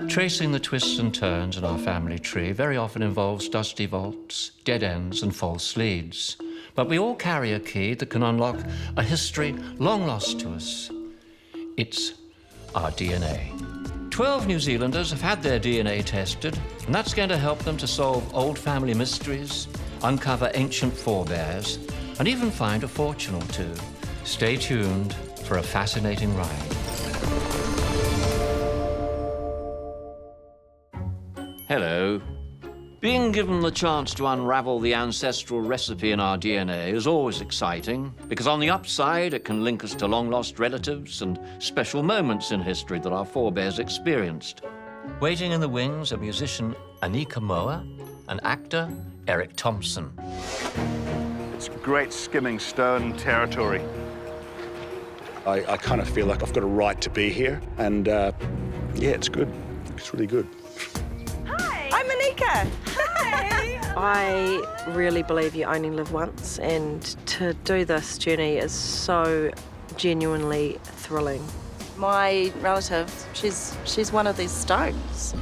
Tracing the twists and turns in our family tree very often involves dusty vaults, dead ends and false leads. But we all carry a key that can unlock a history long lost to us. It's our DNA. 12 New Zealanders have had their DNA tested, and that's going to help them to solve old family mysteries, uncover ancient forebears, and even find a fortune or two. Stay tuned for a fascinating ride. Hello. Being given the chance to unravel the ancestral recipe in our DNA is always exciting, because on the upside, it can link us to long-lost relatives and special moments in history that our forebears experienced. Waiting in the wings are musician Anika and actor Erik Thomson. It's great skimming stone territory. I kind of feel like I've got a right to be here, and yeah, it's good. It's really good. I'm Anika. Hi. I really believe you only live once, and to do this journey is so genuinely thrilling. My relative, she's one of these stones.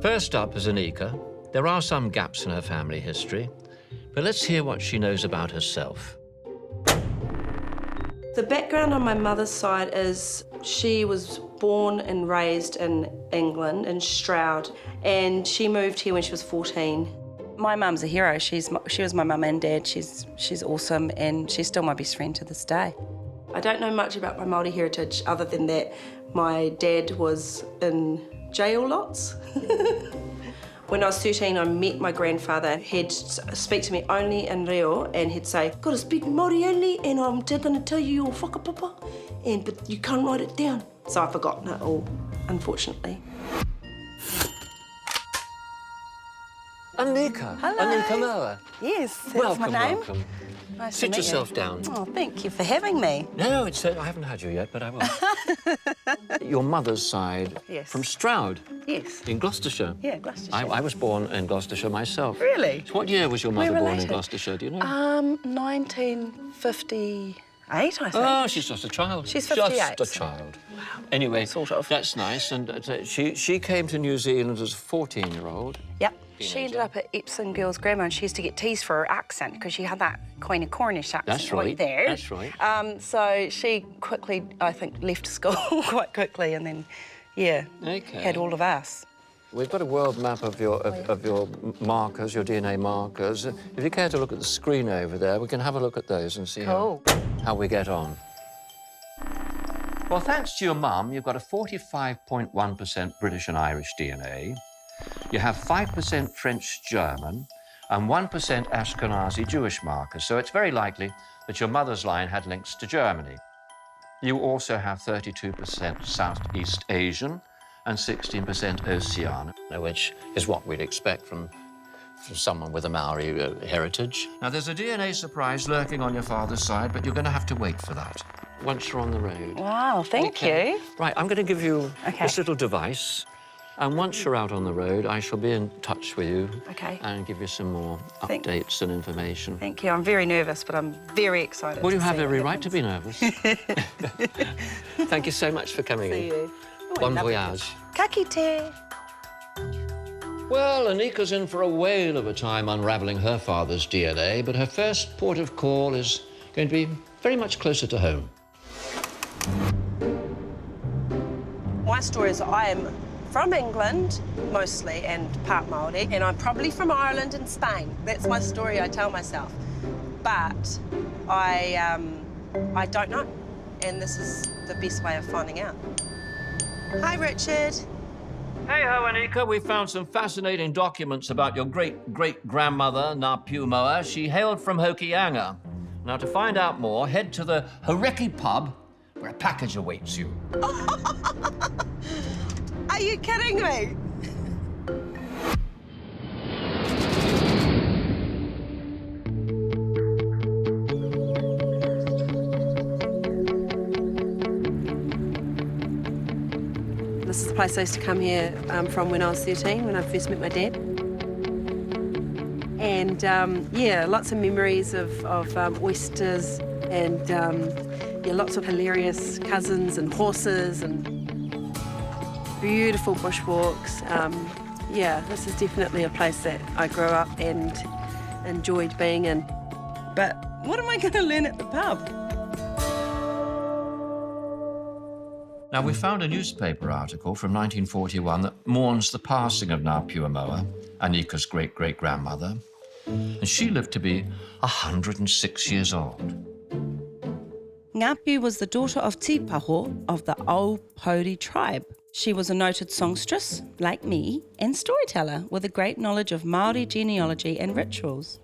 First up is Anika. There are some gaps in her family history, but let's hear what she knows about herself. The background on my mother's side is she was born and raised in England, in Stroud, and she moved here when she was 14. My mum's a hero. She was my mum and dad. She's awesome, and she's still my best friend to this day. I don't know much about my Māori heritage other than that my dad was in jail lots. When I was 13, I met my grandfather. He'd speak to me only in reo, and he'd say, "Gotta speak Māori only, and I'm gonna tell you your whakapapa, but you can't write it down." So I've forgotten it all, unfortunately. Anika. Hello. Anika Moa. Yes, that's Welcome, my name. welcome. Nice Sit to meet yourself you. down. Oh, thank you for having me. No, it's I haven't had you yet, but I will. Your mother's side, Yes. from Stroud, Yes. in Gloucestershire. Yeah, Gloucestershire. I was born in Gloucestershire myself. Really? So what year was your mother We're born in related. Gloucestershire, do you know? 1958, I think. Oh, she's just a child. She's 58. Just a child. Wow. Anyway, Sort of. that's nice. And she came to New Zealand as a 14-year-old. Yep. She ended up at Epsom Girls' Grammar, and she used to get teased for her accent because she had that Queen of Cornish accent. That's right. There. That's right. So she quickly, I think, left school quite quickly, and then, yeah, Okay. had all of us. We've got a world map of your markers, your DNA markers. If you care to look at the screen over there, we can have a look at those and see Cool. how we get on. Well, thanks to your mum, you've got a 45.1% British and Irish DNA. You have 5% French-German and 1% Ashkenazi Jewish markers, so it's very likely that your mother's line had links to Germany. You also have 32% Southeast Asian and 16% Oceanic, which is what we'd expect from someone with a Maori heritage. Now, there's a DNA surprise lurking on your father's side, but you're going to have to wait for that once you're on the road. Wow, thank you. Right, I'm going to give you Okay. this little device, and once you're out on the road, I shall be in touch with you Okay. and give you some more updates and information. Thank you. I'm very nervous, but I'm very excited. Well, you to have see every what right to be nervous. Thank you so much for coming See in. you. Oh, I Bon love it. voyage. Ka kite. Well, Anika's in for a whale of a time unravelling her father's DNA, but her first port of call is going to be very much closer to home. My story is I am from England, mostly, and part Māori, and I'm probably from Ireland and Spain. That's my story I tell myself. But I don't know, and this is the best way of finding out. Hi, Richard. Hey-ho, Anika, we found some fascinating documents about your great-great-grandmother, Ngā Piumoa. She hailed from Hokianga. Now, to find out more, head to the Horeki pub, where a package awaits you. Are you kidding me? This is the place I used to come here from when I was 13, when I first met my dad. And yeah, lots of memories of oysters and Yeah, lots of hilarious cousins and horses and beautiful bushwalks. Yeah, this is definitely a place that I grew up and enjoyed being in. But what am I going to learn at the pub? Now, we found a newspaper article from 1941 that mourns the passing of Ngā Puamoa, Anika's great-great-grandmother, and she lived to be 106 years old. Ngā Pu was the daughter of Tipaho of the Aupōuri tribe. She was a noted songstress, like me, and storyteller with a great knowledge of Māori genealogy and rituals.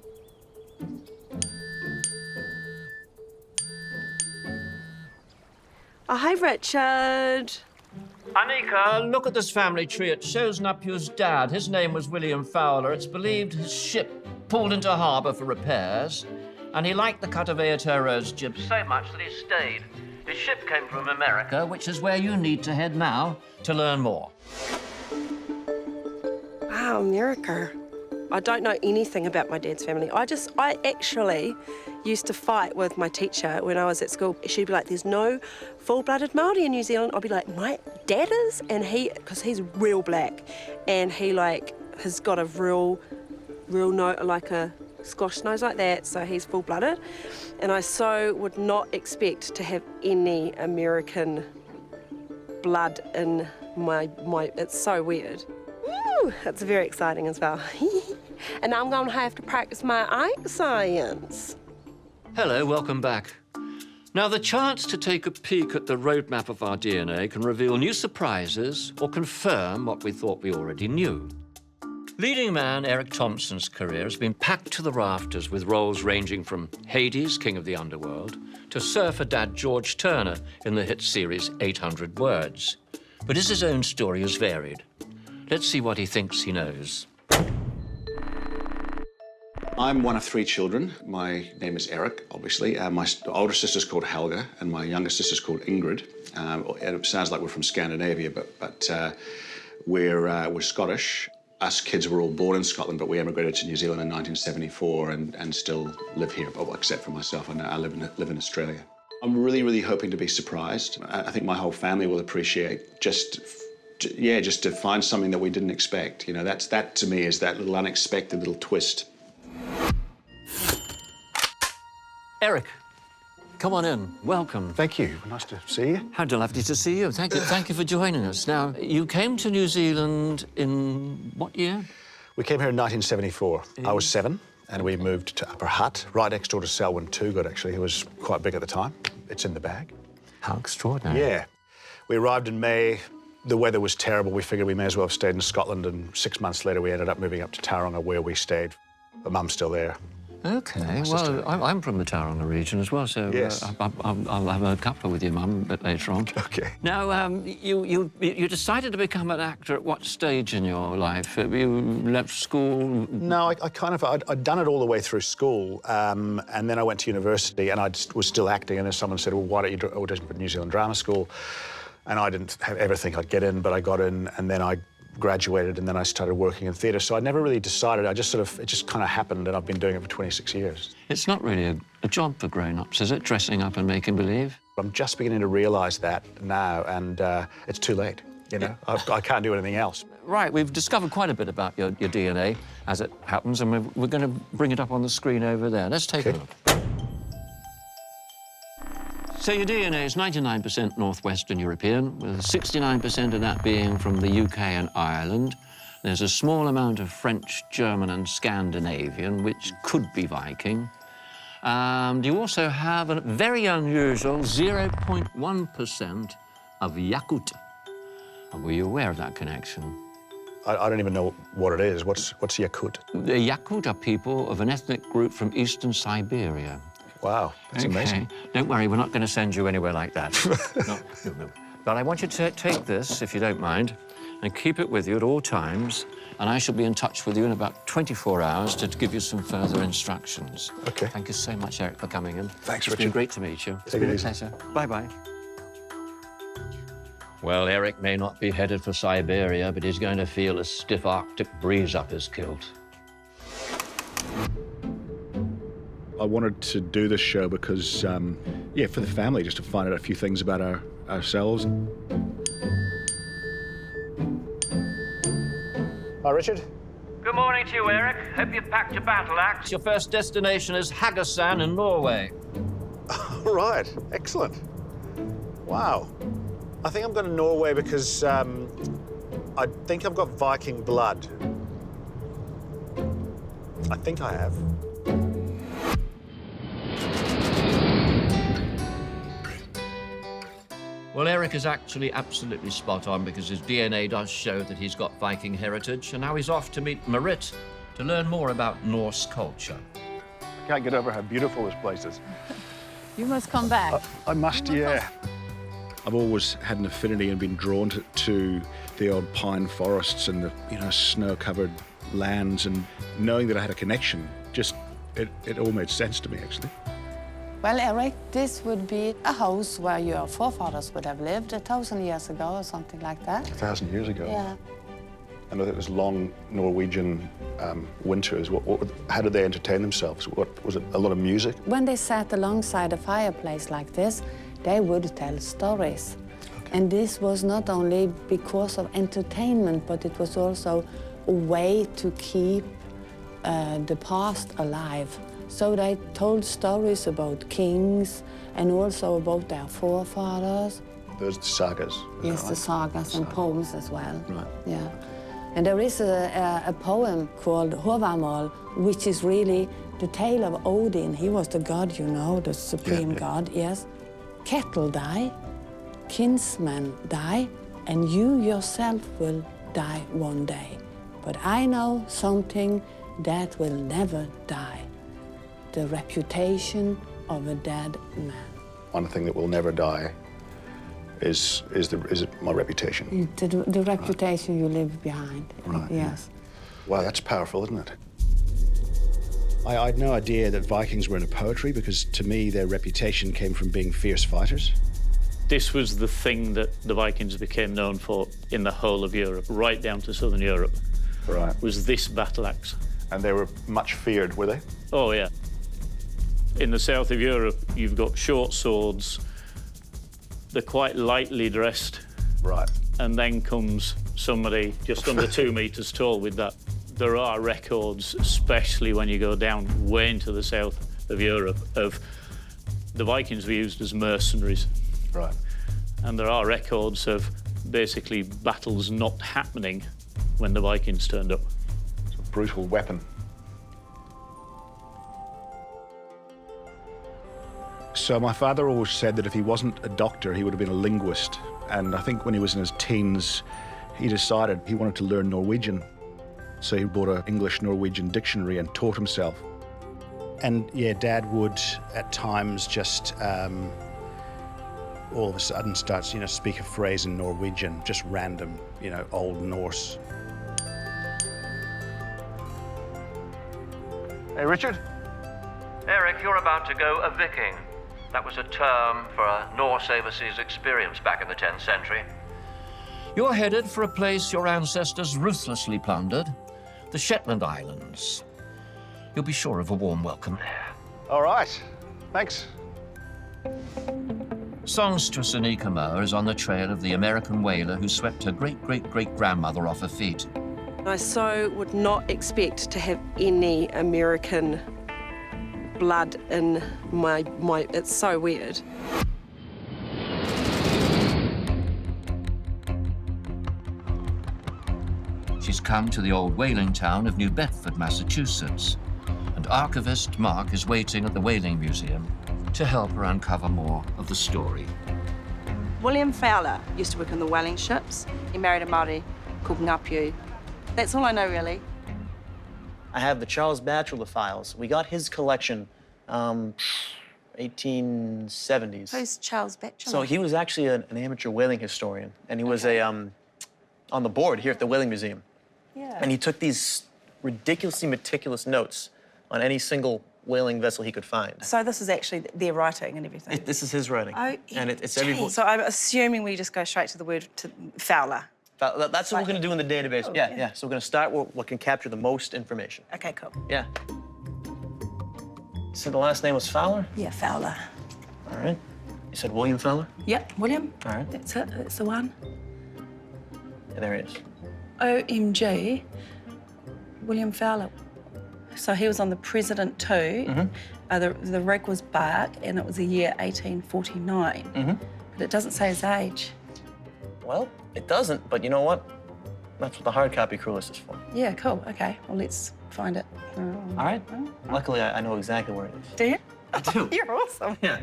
Oh, hi, Richard. Anika, look at this family tree. It shows Ngā Pu's dad. His name was William Fowler. It's believed his ship pulled into harbour for repairs, and he liked the captivate rose jib so much that he stayed. His ship came from America, which is where you need to head now to learn more. Wow, America. I don't know anything about my dad's family. I actually used to fight with my teacher when I was at school. She'd be like, there's no full-blooded Māori in New Zealand. I'd be like, my dad is? And because he's real black, and he has got a real note, like a Scottish nose like that, so he's full-blooded. And I so would not expect to have any American blood in my it's so weird. Woo, it's very exciting as well. And I'm going to have to practice my eye science. Hello, welcome back. Now, the chance to take a peek at the roadmap of our DNA can reveal new surprises or confirm what we thought we already knew. Leading man Erik Thomson's career has been packed to the rafters with roles ranging from Hades, King of the Underworld, to surfer dad George Turner in the hit series 800 Words. But his own story is varied. Let's see what he thinks he knows. I'm one of 3 children. My name is Erik, obviously. My older sister's called Helga, and my younger sister's called Ingrid. And it sounds like we're from Scandinavia, but we're Scottish. Us kids were all born in Scotland, but we emigrated to New Zealand in 1974 and still live here, except for myself. I live in Australia. I'm really, really hoping to be surprised. I think my whole family will appreciate just to find something that we didn't expect. You know, that to me is that little unexpected little twist. Erik, come on in. Welcome. Thank you. Nice to see you. How lovely to see you. Thank you for joining us. Now, you came to New Zealand in what year? We came here in 1974. I was 7, and we moved to Upper Hutt, right next door to Selwyn Toogood, actually, who was quite big at the time. It's in the bag. How extraordinary. Yeah. We arrived in May. The weather was terrible. We figured we may as well have stayed in Scotland, and 6 months later, we ended up moving up to Tauranga, where we stayed. But Mum's still there. OK, well, I'm from the Tauranga region as well, so yes. I'll have a cuppa with your mum a bit later on. OK. Now, you decided to become an actor at what stage in your life? You left school? No, I'd done it all the way through school, and then I went to university, and I was still acting, and then someone said, well, why don't you audition for New Zealand Drama School? And I didn't ever think I'd get in, but I got in, and then I graduated, and then I started working in theatre. So I never really decided. It just kind of happened, and I've been doing it for 26 years. It's not really a job for grown-ups, is it? Dressing up and making believe? I'm just beginning to realise that now, and it's too late, you know? I can't do anything else. Right, we've discovered quite a bit about your DNA, as it happens, and we're going to bring it up on the screen over there. Let's take a look. So your DNA is 99% Northwestern European, with 69% of that being from the UK and Ireland. There's a small amount of French, German and Scandinavian, which could be Viking. You also have a very unusual 0.1% of Yakut. And were you aware of that connection? I don't even know what it is. What's Yakut? The Yakut are people of an ethnic group from eastern Siberia. Wow, that's amazing. Don't worry, we're not going to send you anywhere like that. No. But I want you to take this, if you don't mind, and keep it with you at all times, and I shall be in touch with you in about 24 hours to give you some further instructions. OK. Thank you so much, Erik, for coming in. Thanks, Richard. It's been great to meet you. It's been a pleasure. Bye-bye. Well, Erik may not be headed for Siberia, but he's going to feel a stiff Arctic breeze up his kilt. I wanted to do this show because, yeah, for the family, just to find out a few things about ourselves. Hi, Richard. Good morning to you, Erik. Hope you've packed your battle axe. Your first destination is Haugesund in Norway. Right, excellent. Wow. I think I'm going to Norway because I think I've got Viking blood. I think I have. Well, Erik is actually absolutely spot on because his DNA does show that he's got Viking heritage, and now he's off to meet Marit to learn more about Norse culture. I can't get over how beautiful this place is. You must come back. I must, yeah. I've always had an affinity and been drawn to the old pine forests and the, you know, snow-covered lands, and knowing that I had a connection, just, it all made sense to me, actually. Well, Erik, this would be a house where your forefathers would have lived 1,000 years ago or something like that. 1,000 years ago? Yeah. I know that it was long Norwegian winters. How did they entertain themselves? Was it a lot of music? When they sat alongside a fireplace like this, they would tell stories. Okay. And this was not only because of entertainment, but it was also a way to keep the past alive. So they told stories about kings and also about their forefathers. Those are the sagas. Yes, the sagas and poems as well. Right. Yeah. And there is a poem called Håvamål, which is really the tale of Odin. He was the god, you know, the supreme god, yes. Cattle die, kinsmen die, and you yourself will die one day. But I know something that will never die. The reputation of a dead man. One thing that will never die is my reputation. The reputation you leave behind. Right. Yes. Wow, that's powerful, isn't it? I had no idea that Vikings were into poetry because, to me, their reputation came from being fierce fighters. This was the thing that the Vikings became known for in the whole of Europe, right down to southern Europe. Right. Was this battle axe. And they were much feared, were they? Oh, yeah. In the south of Europe, you've got short swords. They're quite lightly dressed. Right. And then comes somebody just under 2 meters tall with that. There are records, especially when you go down way into the south of Europe, of the Vikings were used as mercenaries. Right. And there are records of basically battles not happening when the Vikings turned up. It's a brutal weapon. So my father always said that if he wasn't a doctor, he would have been a linguist. And I think when he was in his teens, he decided he wanted to learn Norwegian. So he bought an English-Norwegian dictionary and taught himself. And yeah, Dad would at times just all of a sudden starts, you know, speak a phrase in Norwegian, just random, you know, Old Norse. Hey, Richard? Erik, you're about to go a Viking. That was a term for a Norse overseas experience back in the 10th century. You're headed for a place your ancestors ruthlessly plundered, the Shetland Islands. You'll be sure of a warm welcome there. All right. Thanks. Songstress Anika is on the trail of the American whaler who swept her great-great-great-grandmother off her feet. I so would not expect to have any American blood in my it's so weird. She's come to the old whaling town of New Bedford, Massachusetts, and archivist Mark is waiting at the Whaling Museum to help her uncover more of the story. William Fowler used to work on the whaling ships. He married a Māori called Ngāpuhi. That's all I know, really. I have the Charles Batchelor files. We got his collection, 1870s. Who's Charles Batchelor? So he was actually an amateur whaling historian, and he was on the board here at the Whaling Museum. Yeah. And he took these ridiculously meticulous notes on any single whaling vessel he could find. So this is actually their writing and everything? This is his writing. Oh, and it's every. So I'm assuming we just go straight to the word to Fowler. That's what we're going to do in the database. Oh, yeah. yeah. So we're going to start with what can capture the most information. Okay, cool. Yeah. You said the last name was Fowler? Yeah, Fowler. All right. You said William Fowler? Yep, William. All right. That's it. That's the one. Yeah, there he is. OMG. William Fowler. So he was on the President too. The rig was bark, and it was the year 1849. But it doesn't say his age. Well, it doesn't, but you know what? That's what the hard copy crew list is for. Yeah, cool. Okay, well, let's find it. All right. Luckily, I know exactly where it is. Do you? I do. You're awesome. Yeah.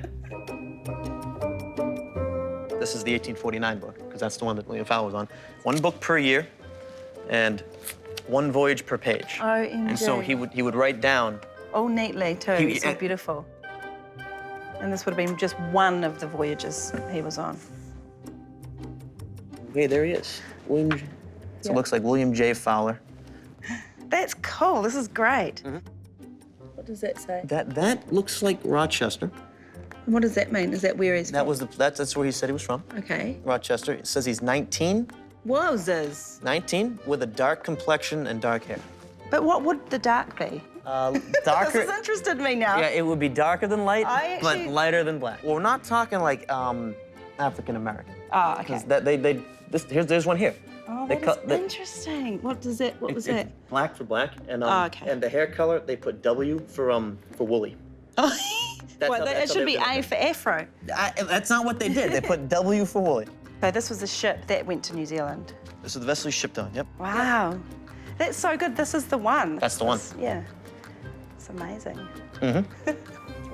This is the 1849 book, because that's the one that William Fowler was on. 1 book per year, and 1 voyage per page. OMG. And so he would write down. All neatly too. It's so beautiful. And this would have been just one of the voyages he was on. Hey, there he is. William. So it looks like William J. Fowler. That's cool. This is great. What does that say? That looks like Rochester. And what does that mean? Is that where he's That from? was that's where he said he was from. Okay. Rochester. It says he's 19. Wowzers. 19 with a dark complexion and dark hair. But what would the dark be? Darker. This has interested me now. Yeah, it would be darker than light, actually- but lighter than black. Well, we're not talking like African American. Oh, okay. Because there's one here. Oh, They that is cut the- interesting. What was that? It's that? black for black, and okay. and the hair color they put W for woolly. Oh, That's well, how- it that's how should they be did it. A for afro. That's not what they did. They put W for woolly. So this was a ship that went to New Zealand. This is the vessel he shipped on. Yep. Wow. That's so good. This is the one. That's the one. Yeah. It's amazing.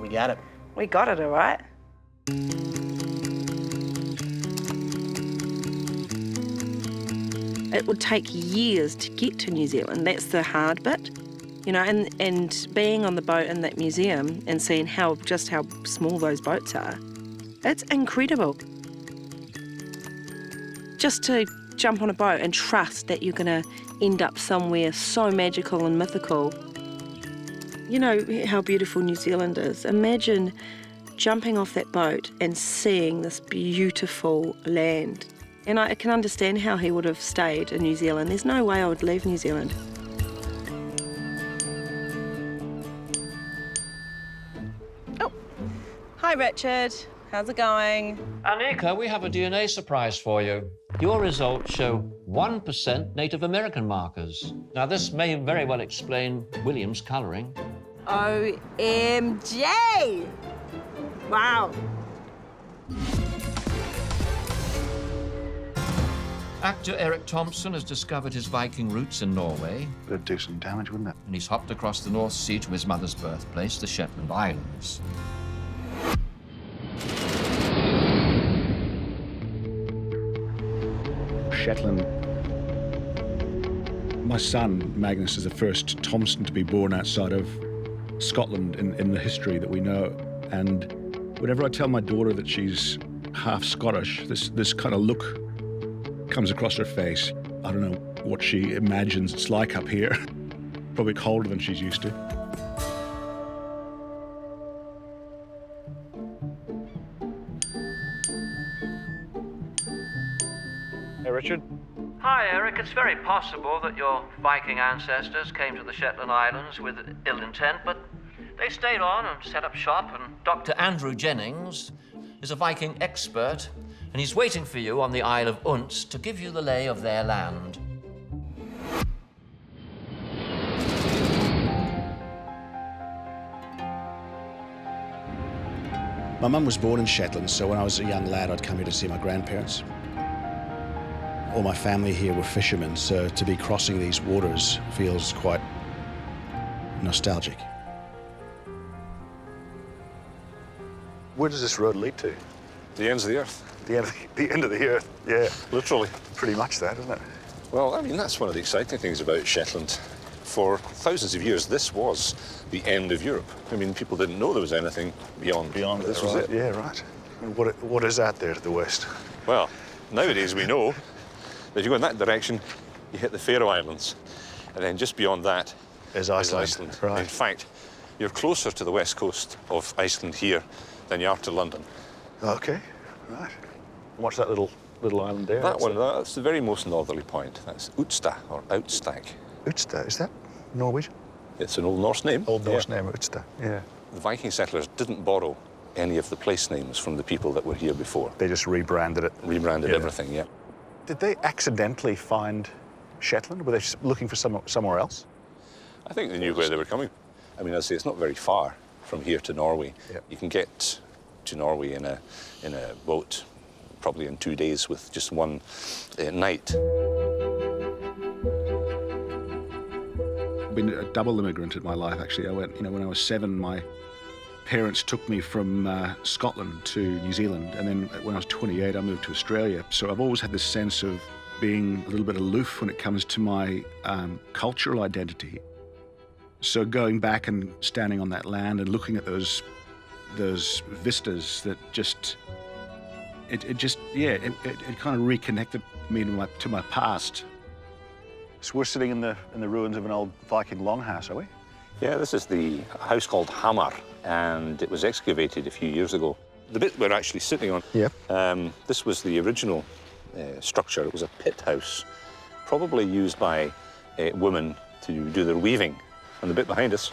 We got it. We got it, all right. It would take years to get to New Zealand. That's the hard bit, you know, and being on the boat in that museum and seeing just how small those boats are, it's incredible. Just to jump on a boat and trust that you're going to end up somewhere so magical and mythical. You know how beautiful New Zealand is. Imagine jumping off that boat and seeing this beautiful land. And I can understand how he would have stayed in New Zealand. There's no way I would leave New Zealand. Oh, hi Richard. How's it going? Anika, we have a DNA surprise for you. Your results show 1% Native American markers. Now, this may very well explain William's colouring. OMG! Wow. Actor Erik Thomson has discovered his Viking roots in Norway, That'd do some damage, wouldn't it? and he's hopped across the North Sea to his mother's birthplace, the Shetland Islands. Shetland. My son, Magnus, is the first Thomson to be born outside of Scotland in the history that we know. And whenever I tell my daughter that she's half Scottish, this kind of look comes across her face. I don't know what she imagines it's like up here. Probably colder than she's used to. Hey, Richard. Hi, Erik. It's very possible that your Viking ancestors came to the Shetland Islands with ill intent, but they stayed on and set up shop, and Dr. Andrew Jennings is a Viking expert, and he's waiting for you on the Isle of Unst to give you the lay of their land. My mum was born in Shetland, so when I was a young lad, I'd come here to see my grandparents. All my family here were fishermen, so to be crossing these waters feels quite nostalgic. Where does this road lead to? The ends of the earth. The end of the earth. Yeah, literally. Pretty much that, isn't it? Well, I mean, that's one of the exciting things about Shetland. For thousands of years, this was the end of Europe. I mean, people didn't know there was anything beyond. This was it. Yeah, right. And what is out there to the west? Well, nowadays we know that if you go in that direction, you hit the Faroe Islands. And then just beyond that Is Iceland. Right. In fact, you're closer to the west coast of Iceland here than you are to London. Okay, right. What's that little island there? That one, that's the very most northerly point. That's Utsta, or Outstag. Utsta, is that Norwegian? It's an Old Norse name. Old Norse name, Utsta, yeah. the Viking settlers didn't borrow any of the place names from the people that were here before. They just rebranded it. Rebranded everything, yeah. Did they accidentally find Shetland? Were they looking for somewhere else? I think they knew where they were coming. I mean, I'd say it's not very far from here to Norway. Yep. You can get to Norway in a boat, probably in 2 days with just one night. I've been a double immigrant in my life, actually. I went, when I was 7, my parents took me from Scotland to New Zealand, and then when I was 28, I moved to Australia. So I've always had this sense of being a little bit aloof when it comes to my cultural identity. So going back and standing on that land and looking at those vistas that it kind of reconnected me to my past. So we're sitting in the ruins of an old Viking longhouse, are we? Yeah, this is the house called Hamar, and it was excavated a few years ago. The bit we're actually sitting on, this was the original structure. It was a pit house, probably used by women to do their weaving. And the bit behind us,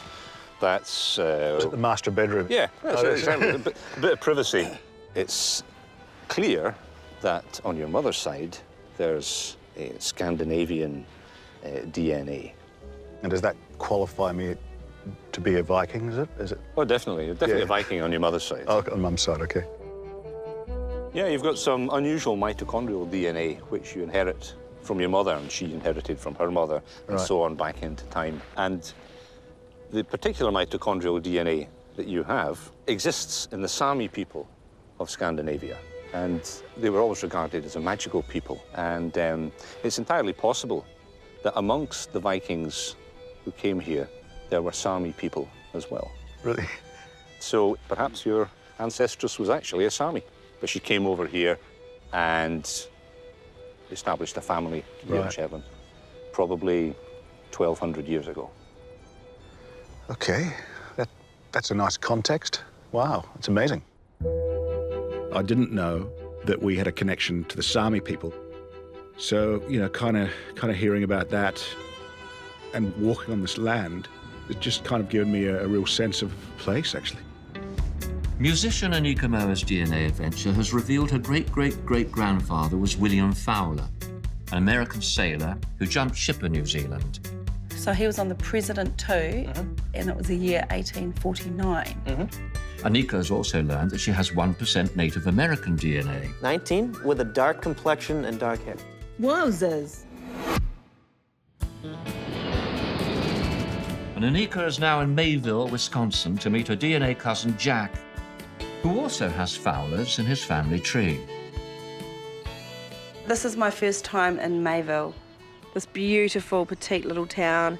that's... Is it the master bedroom? Yeah, exactly. a bit of privacy. It's clear that on your mother's side, there's a Scandinavian DNA. And does that qualify me to be a Viking, is it? Oh, definitely. You're definitely a Viking on your mother's side. Oh, on mum's side, okay. Yeah, you've got some unusual mitochondrial DNA, which you inherit from your mother, and she inherited from her mother, and so on back into time. And the particular mitochondrial DNA that you have exists in the Sami people of Scandinavia. And they were always regarded as a magical people. And it's entirely possible that amongst the Vikings who came here, there were Sami people as well. Really? So perhaps your ancestress was actually a Sami, but she came over here and established a family here in Shetland, probably 1,200 years ago. Okay, that's a nice context. Wow, it's amazing. I didn't know that we had a connection to the Sami people. So, kind of hearing about that and walking on this land, it just kind of given me a real sense of place, actually. Musician Anika Moa's DNA adventure has revealed her great-great-great-grandfather was William Fowler, an American sailor who jumped ship in New Zealand. So he was on the President too, and it was the year 1849. Anika has also learned that she has 1% Native American DNA. 19, with a dark complexion and dark hair. Wowzers. And Anika is now in Mayville, Wisconsin, to meet her DNA cousin Jack, who also has Fowlers in his family tree. This is my first time in Mayville, this beautiful, petite little town.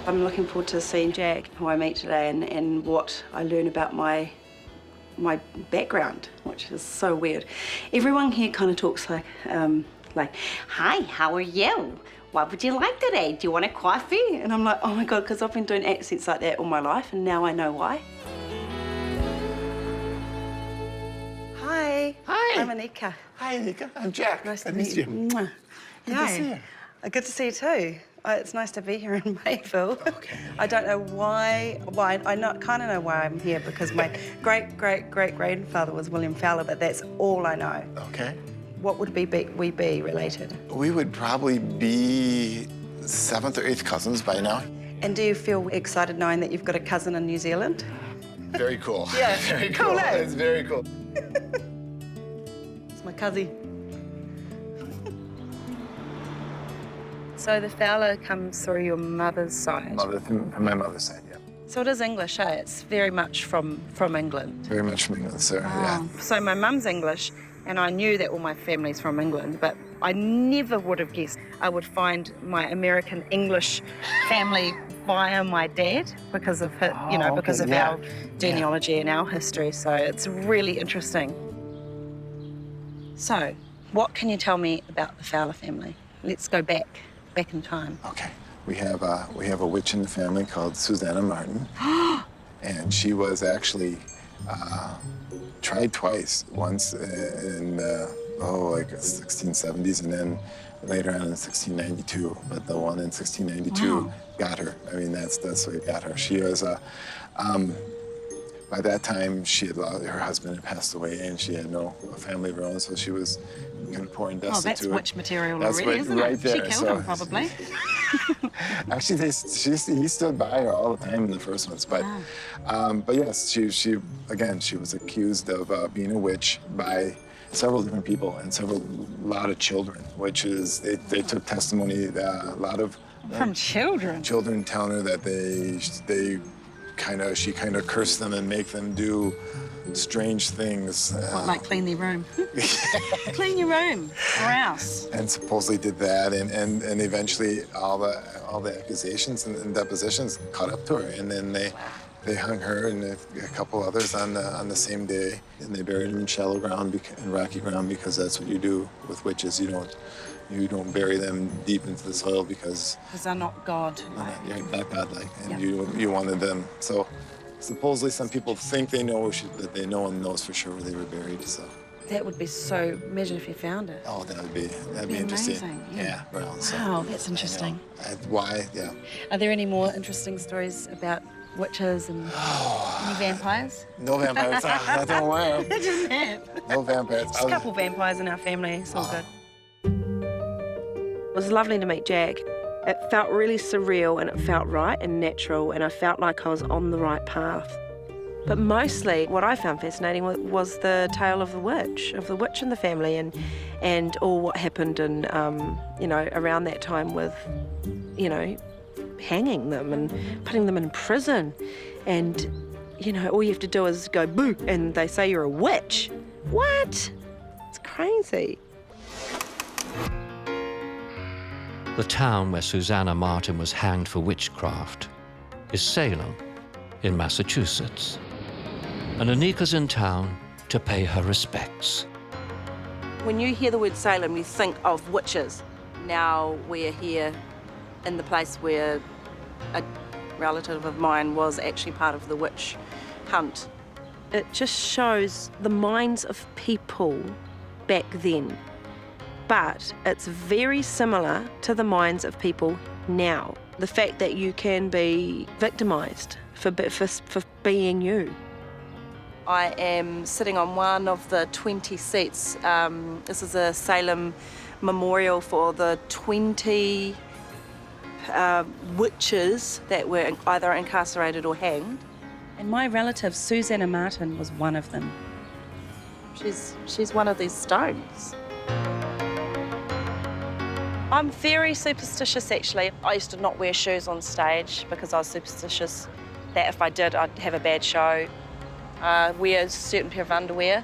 I'm looking forward to seeing Jack, who I meet today, and what I learn about my background, which is so weird. Everyone here kind of talks like, hi, how are you? What would you like today? Do you want a coffee? And I'm like, oh my God, because I've been doing accents like that all my life, and now I know why. Hi. Hi. I'm Anika. Hi, Anika. I'm Jack. Nice to meet you. Mwah. Good to see you. Good to see you too. It's nice to be here in Mayville. Okay. I don't know why. I kind of know why I'm here, because my great-great-great-grandfather was William Fowler, but that's all I know. Okay. What would we be related? We would probably be 7th or 8th cousins by now. And do you feel excited knowing that you've got a cousin in New Zealand? Very cool. Yeah. Very cool. cool. It's very cool. It's my cousin. So the Fowler comes through your mother's side? From my mother's side, yeah. So it is English, eh? It's very much from England. Very much from England, sir, yeah. So my mum's English, and I knew that all my family's from England, but I never would have guessed I would find my American English family via my dad because of because of our genealogy and our history. So it's really interesting. So, what can you tell me about the Fowler family? Let's go back in time. Okay. We have a witch in the family called Susanna Martin, and she was actually tried twice. Once in like 1670s, and then later on in 1692. But the one in 1692 got her. I mean, that's what got her. She was by that time, her husband had passed away, and she had no family of her own, so she was kind of poor and destitute. Oh, that's witch material That's already, isn't it? there. She killed him, probably. Actually, he stood by her all the time in the first ones. But yes, she was accused of being a witch by several different people and a lot of children, which is, they took testimony, a lot of... From children? Children telling her that she kind of cursed them and make them do strange things. Like clean their room? Clean your room or else. And supposedly did that, and eventually all the accusations and depositions caught up to her, and then they hung her and a couple others on the same day, and they buried them in shallow ground and rocky ground, because that's what you do with witches. You don't bury them deep into the soil because they're not God. You're not godlike, and you wanted them. So supposedly some people think they know, but no one knows for sure where they were buried. So that would be so. Imagine if you found it. Oh, that'd be interesting. Amazing. Yeah. Well, wow, that's interesting. Why? Yeah. Are there any more interesting stories about witches and any vampires? No vampires. I don't wear them. Just that. No vampires. Just a couple vampires in our family. It's all good. It was lovely to meet Jack. It felt really surreal, and it felt right and natural, and I felt like I was on the right path. But mostly what I found fascinating was the tale of the witch in the family, and all what happened and around that time with, hanging them and putting them in prison. And, all you have to do is go boo and they say you're a witch. What? It's crazy. The town where Susanna Martin was hanged for witchcraft is Salem in Massachusetts. And Anika's in town to pay her respects. When you hear the word Salem, you think of witches. Now we're here in the place where a relative of mine was actually part of the witch hunt. It just shows the minds of people back then. But it's very similar to the minds of people now. The fact that you can be victimised for being you. I am sitting on one of the 20 seats. This is a Salem memorial for the 20 witches that were either incarcerated or hanged. And my relative, Susanna Martin, was one of them. She's one of these stones. I'm very superstitious, actually. I used to not wear shoes on stage because I was superstitious that if I did, I'd have a bad show. Wear a certain pair of underwear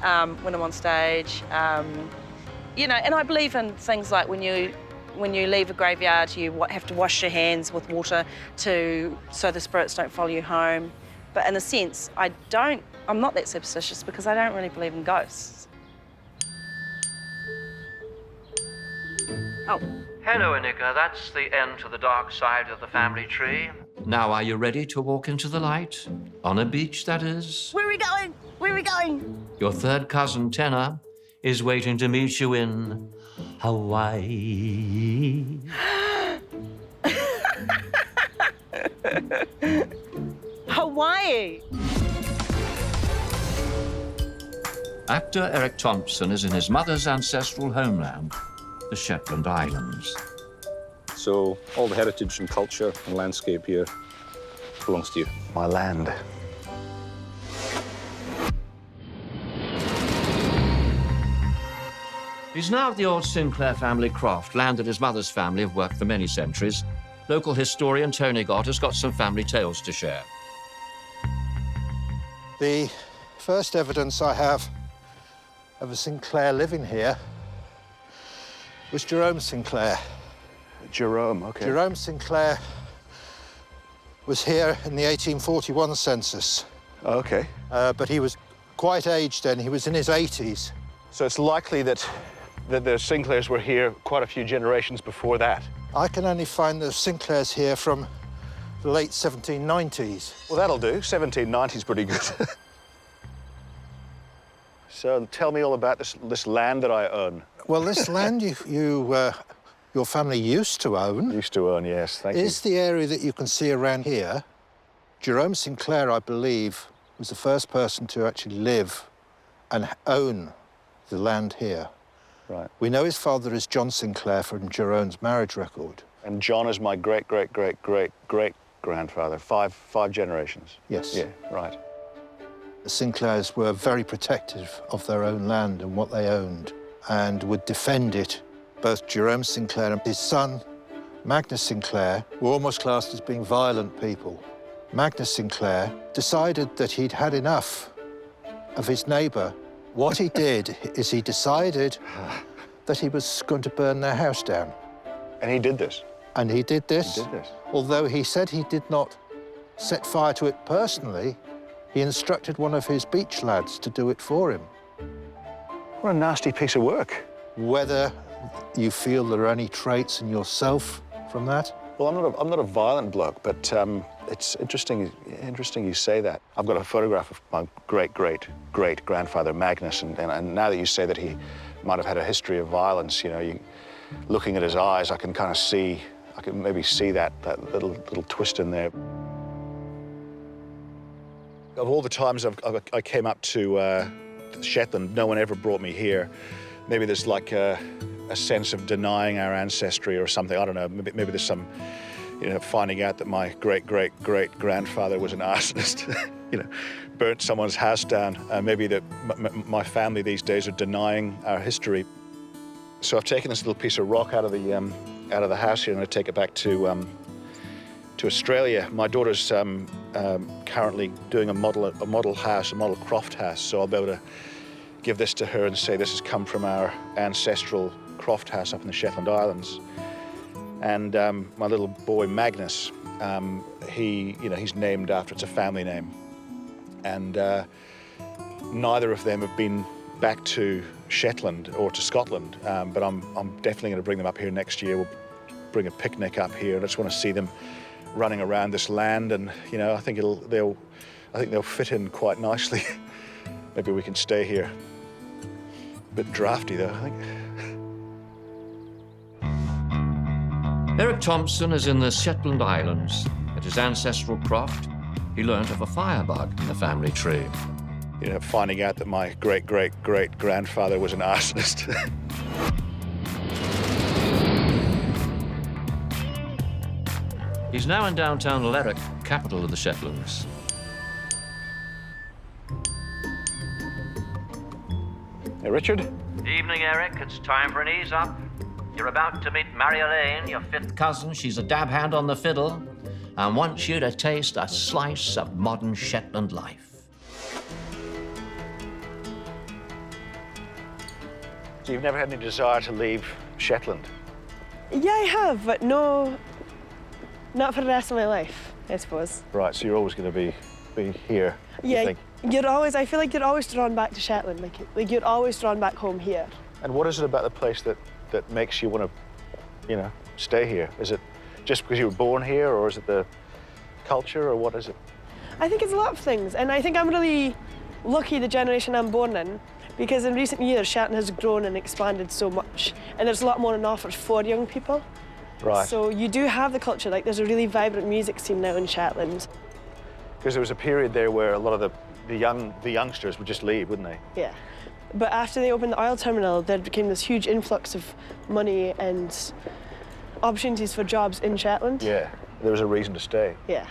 when I'm on stage. And I believe in things like when you leave a graveyard, you have to wash your hands with water so the spirits don't follow you home. But in a sense, I'm not that superstitious because I don't really believe in ghosts. Oh. Hello, Anika. That's the end to the dark side of the family tree. Now, are you ready to walk into the light? On a beach, that is. Where are we going? Where are we going? Your third cousin, Tenna, is waiting to meet you in Hawaii. Hawaii! Actor Erik Thomson is in his mother's ancestral homeland, the Shetland Islands. So all the heritage and culture and landscape here belongs to you. My land. He's now of the old Sinclair family craft, land that his mother's family have worked for many centuries. Local historian Tony Gott has got some family tales to share. The first evidence I have of a Sinclair living here was Jerome Sinclair. Jerome, okay. Jerome Sinclair was here in the 1841 census. Okay. But he was quite aged then. He was in his 80s. So it's likely that the Sinclairs were here quite a few generations before that. I can only find the Sinclairs here from the late 1790s. Well, that'll do. 1790's pretty good. So tell me all about this land that I own. Well, this land your family used to own. Used to own, yes, thank you. Is the area that you can see around here. Jerome Sinclair, I believe, was the first person to actually live and own the land here. Right. We know his father is John Sinclair from Jerome's marriage record. And John is my great-great-great-great-grandfather, five generations. Yes. Yeah, right. The Sinclairs were very protective of their own land and what they owned and would defend it. Both Jerome Sinclair and his son, Magnus Sinclair, were almost classed as being violent people. Magnus Sinclair decided that he'd had enough of his neighbour. What he did is he decided that he was going to burn their house down. And he did this? And he did this. He did this. Although he said he did not set fire to it personally, he instructed one of his beach lads to do it for him. What a nasty piece of work. Whether you feel there are any traits in yourself from that? Well, I'm not a violent bloke, but it's interesting you say that. I've got a photograph of my great-great-great-grandfather, Magnus, and now that you say that he might have had a history of violence, you know, looking at his eyes, I can kind of see, I can maybe see that little twist in there. Of all the times I came up to Shetland, no one ever brought me here. Maybe there's like a sense of denying our ancestry or something. I don't know. Maybe there's some, you know, finding out that my great-great-great-grandfather was an arsonist, you know, burnt someone's house down. Maybe that my family these days are denying our history. So I've taken this little piece of rock out of the house here, and I take it back to Australia. My daughter's currently doing a model house, a model croft house. So I'll be able to give this to her and say this has come from our ancestral croft house up in the Shetland Islands. And my little boy Magnus, he's named after, it's a family name. And neither of them have been back to Shetland or to Scotland, but I'm definitely going to bring them up here next year. We'll bring a picnic up here, and I just want to see them running around this land, and you know, I think they'll fit in quite nicely. Maybe we can stay here. A bit drafty though, I think. Erik Thomson is in the Shetland Islands. At his ancestral croft, he learned of a firebug in the family tree. You know, finding out that my great-great-great-grandfather was an arsonist. He's now in downtown Lerwick, capital of the Shetlands. Hey, Richard? Evening, Erik. It's time for an ease up. You're about to meet Mary Elaine, your fifth cousin. She's a dab hand on the fiddle and wants you to taste a slice of modern Shetland life. So you've never had any desire to leave Shetland? Yeah, I have, but no, not for the rest of my life, I suppose. Right, so you're always going to be here, yeah, you think? I feel like you're always drawn back to Shetland, like you're always drawn back home here. And what is it about the place that makes you want to, you know, stay here? Is it just because you were born here, or is it the culture, or what is it? I think it's a lot of things, and I think I'm really lucky the generation I'm born in, because in recent years Shetland has grown and expanded so much, and there's a lot more on offer for young people. Right. So you do have the culture, like there's a really vibrant music scene now in Shetland. Because there was a period there where a lot of the youngsters would just leave, wouldn't they? Yeah. But after they opened the oil terminal, there became this huge influx of money and opportunities for jobs in Shetland. Yeah, there was a reason to stay. Yeah.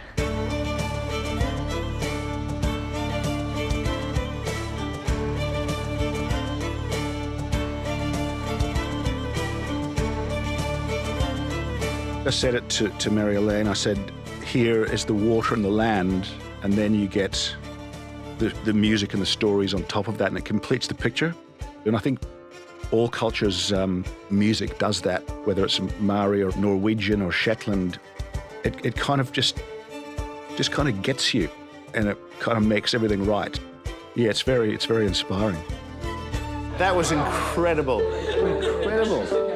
I said it to Mary Elaine. I said, here is the water and the land, and then you get the music and the stories on top of that, and it completes the picture. And I think all cultures' music does that, whether it's Maori or Norwegian or Shetland. It kind of just kind of gets you, and it kind of makes everything right. Yeah, it's very inspiring. That was incredible. Incredible.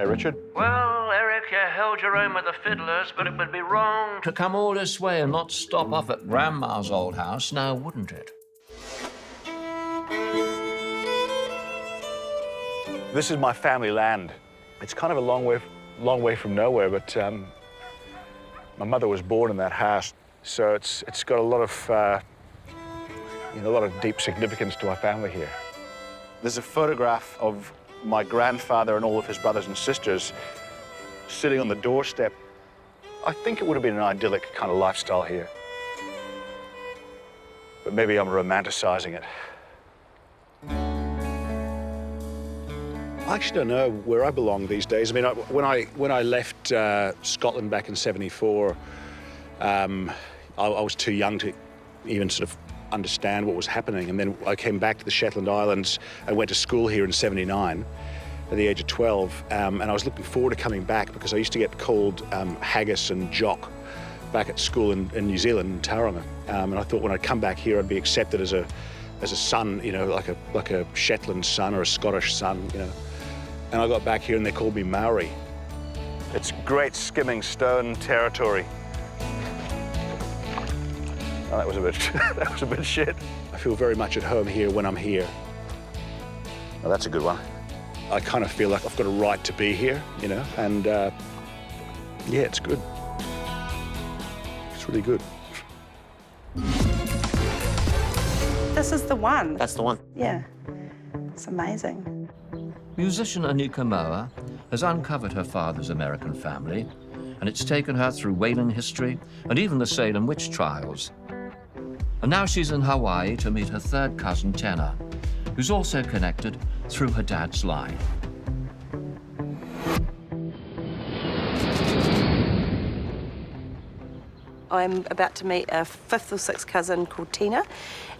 Hey, Richard. Well, Erik, you held your own with the fiddlers, but it would be wrong to come all this way and not stop off at Grandma's old house, now wouldn't it? This is my family land. It's kind of a long way from nowhere, but my mother was born in that house, so it's got a lot of a lot of deep significance to our family here. There's a photograph of my grandfather and all of his brothers and sisters sitting on the doorstep. I think it would have been an idyllic kind of lifestyle here, but maybe I'm romanticizing it. I actually don't know where I belong these days. I mean, when I left Scotland back in '74, I was too young to even sort of understand what was happening. And then I came back to the Shetland Islands and went to school here in '79 at the age of 12. And I was looking forward to coming back because I used to get called haggis and jock back at school in New Zealand, in Tauranga. And I thought when I'd come back here, I'd be accepted as a son, you know, like a Shetland son or a Scottish son, you know. And I got back here and they called me Maori. It's great skimming stone territory. Oh, that was a bit shit. I feel very much at home here when I'm here. Well, that's a good one. I kind of feel like I've got a right to be here, you know, and yeah, it's good. It's really good. This is the one. That's the one. Yeah. It's amazing. Musician Anika has uncovered her father's American family, and it's taken her through whaling history and even the Salem witch trials. And now she's in Hawaii to meet her third cousin, Tena, who's also connected through her dad's line. I'm about to meet a fifth or sixth cousin called Tina,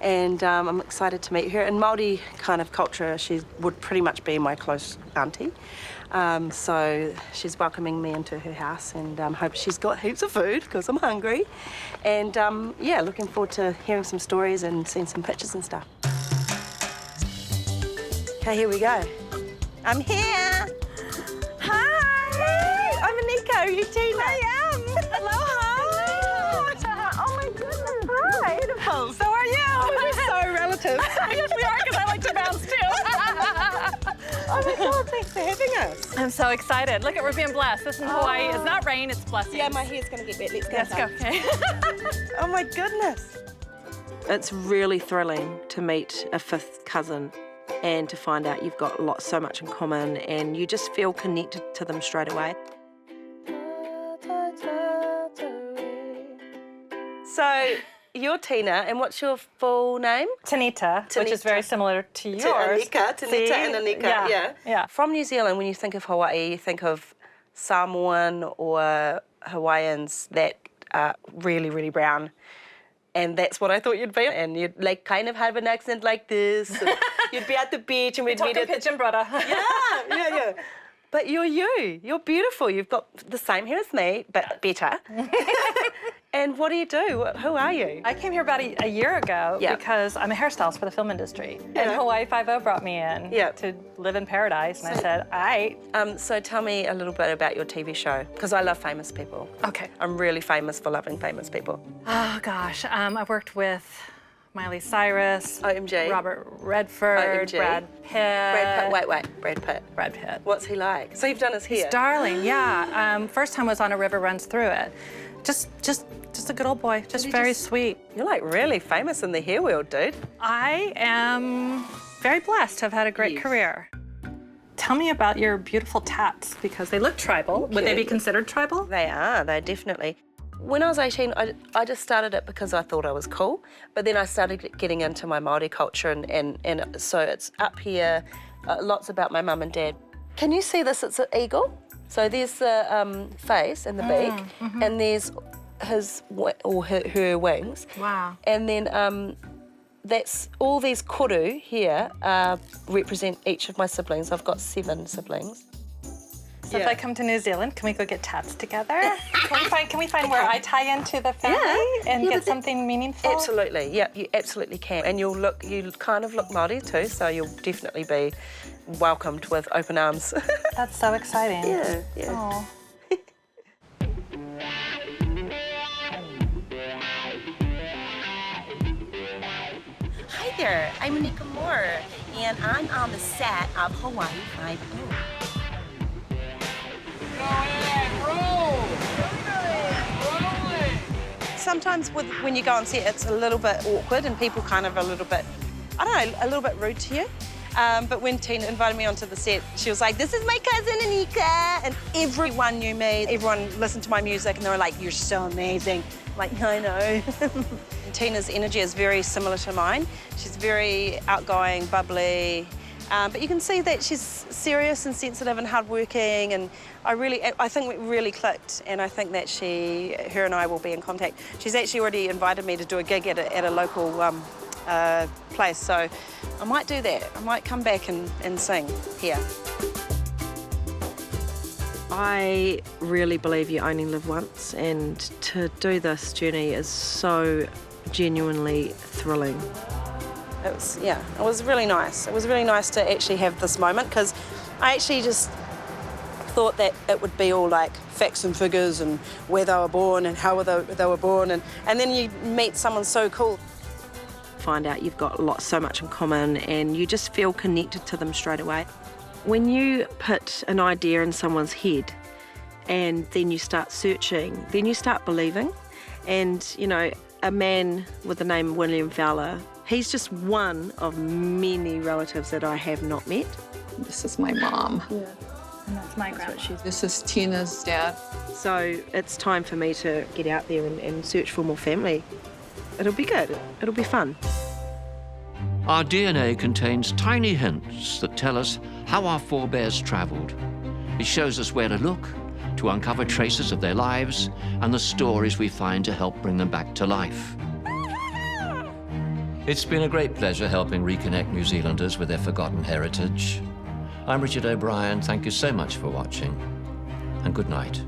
and I'm excited to meet her. In Māori kind of culture, she would pretty much be my close auntie. So she's welcoming me into her house, and hope she's got heaps of food because I'm hungry. And yeah, looking forward to hearing some stories and seeing some pictures and stuff. Okay, here we go. I'm here. Hi. I'm Anika. Are you Tina? I am. Aloha. Oh my goodness. Hi. Beautiful. So are you. We're so relatives. Yes, we are, because I like to bounce too. Oh my God, thanks for having us. I'm so excited. Look, we're being blessed. This in Hawaii is not rain, it's blessings. Yeah, my hair's gonna get wet. Let's go. Let's go. Okay. Oh my goodness. It's really thrilling to meet a fifth cousin and to find out you've got so much in common, and you just feel connected to them straight away. So, you're Tina, and what's your full name? Tanita, which is very similar to yours. Tanita and Anika, yeah. From New Zealand, when you think of Hawaii, you think of Samoan or Hawaiians that are really, really brown. And that's what I thought you'd be. And you'd like kind of have an accent like this. You'd be at the beach and we'd meet at Pigeon brother. Yeah. But you're you. You're beautiful. You've got the same hair as me, but better. And what do you do? Who are you? I came here about a year ago because I'm a hairstylist for the film industry. And Hawaii Five-0 brought me in to live in paradise. And I said, all right. So tell me a little bit about your TV show, because I love famous people. Okay. I'm really famous for loving famous people. Oh, gosh. I've worked with Miley Cyrus, OMG. Robert Redford, OMG. Brad Pitt. Brad Pitt. Brad Pitt. What's he like? So you've done his hair? He's darling, yeah. First time was on A River Runs Through It. Just a good old boy, just very sweet. You're like really famous in the hair world, dude. I am very blessed to have had a great career. Tell me about your beautiful tats, because they look tribal. Would they be considered tribal? They are, they're definitely. When I was 18, I just started it because I thought I was cool, but then I started getting into my Māori culture, and so it's up here, lots about my mum and dad. Can you see this? It's an eagle. So there's the face and the beak, and there's her wings. Wow. And then that's all these koru here represent each of my siblings. I've got 7 siblings. So if I come to New Zealand, can we go get tats together? Can we find where I tie into the family and get something meaningful? Absolutely, yeah, you absolutely can. And you kind of look Māori too, so you'll definitely be welcomed with open arms. That's so exciting. Yeah. Oh. Hi there, I'm Anika Moore, and I'm on the set of Hawaii 5-0. Sometimes when you go on set, it's a little bit awkward and people kind of a little bit rude to you. But when Tina invited me onto the set, she was like, "This is my cousin Anika," and everyone knew me. Everyone listened to my music and they were like, "You're so amazing." I'm like, I know. Tina's energy is very similar to mine. She's very outgoing, bubbly, but you can see that she's serious and sensitive and hardworking, and I think we really clicked, and I think that her and I will be in contact. She's actually already invited me to do a gig at a local place, so I might do that. I might come back and sing here. I really believe you only live once, and to do this journey is so genuinely thrilling. It was really nice. It was really nice to actually have this moment, because I actually just thought that it would be all like facts and figures and where they were born and how they were born, and then you meet someone so cool. Find out you've got so much in common, and you just feel connected to them straight away. When you put an idea in someone's head and then you start searching, then you start believing. And, you know, a man with the name William Fowler, he's just one of many relatives that I have not met. This is my mom. Yeah. And that's my grandma. This is Tina's dad. So it's time for me to get out there and search for more family. It'll be good. It'll be fun. Our DNA contains tiny hints that tell us how our forebears travelled. It shows us where to look to uncover traces of their lives and the stories we find to help bring them back to life. It's been a great pleasure helping reconnect New Zealanders with their forgotten heritage. I'm Richard O'Brien. Thank you so much for watching, and good night.